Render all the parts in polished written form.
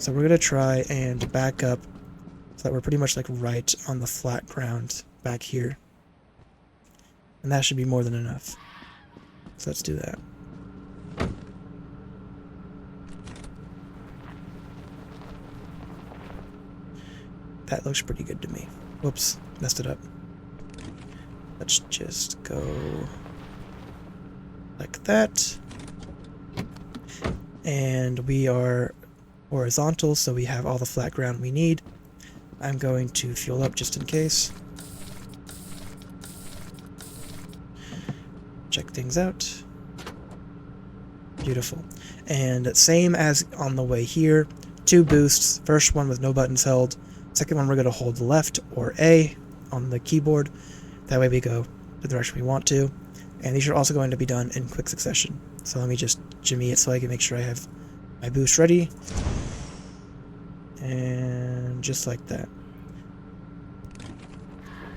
So we're going to try and back up so that we're pretty much like right on the flat ground back here. And that should be more than enough. So let's do that. That looks pretty good to me. Whoops, messed it up. Let's just go like that. And we are horizontal, so we have all the flat ground we need. I'm going to fuel up just in case. Check things out. Beautiful. And same as on the way here, 2 boosts. First one with no buttons held. Second one we're going to hold left or A on the keyboard. That way we go the direction we want to. And these are also going to be done in quick succession. So let me just jimmy it so I can make sure I have my boost ready. And just like that.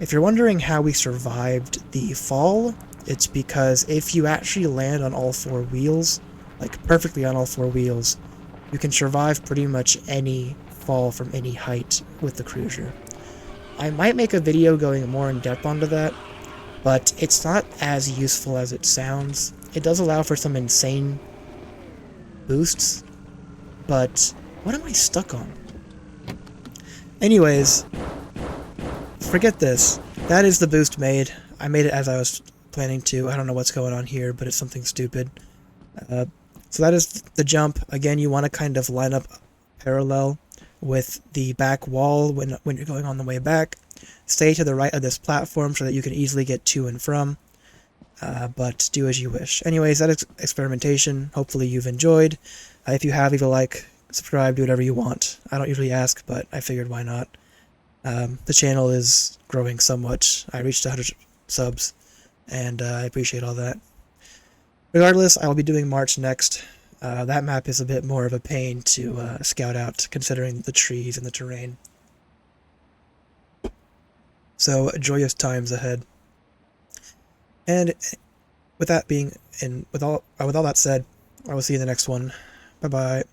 If you're wondering how we survived the fall, it's because if you actually land on all 4 wheels, like perfectly on all 4 wheels, you can survive pretty much any fall from any height with the cruiser. I might make a video going more in depth onto that, but it's not as useful as it sounds. It does allow for some insane boosts, but what am I stuck on? Anyways, forget this. That is the boost made. I made it as I was planning to. I don't know what's going on here, but it's something stupid. So that is the jump. Again, you want to kind of line up parallel with the back wall when you're going on the way back. Stay to the right of this platform so that you can easily get to and from. But do as you wish. Anyways, that is Experimentation. Hopefully you've enjoyed. If you have, leave a like, subscribe, do whatever you want. I don't usually ask, but I figured why not. The channel is growing somewhat. I reached 100 subs, and I appreciate all that. Regardless, I will be doing March next. That map is a bit more of a pain to scout out, considering the trees and the terrain. So, joyous times ahead. And with that being, and with all that said, I will see you in the next one. Bye bye.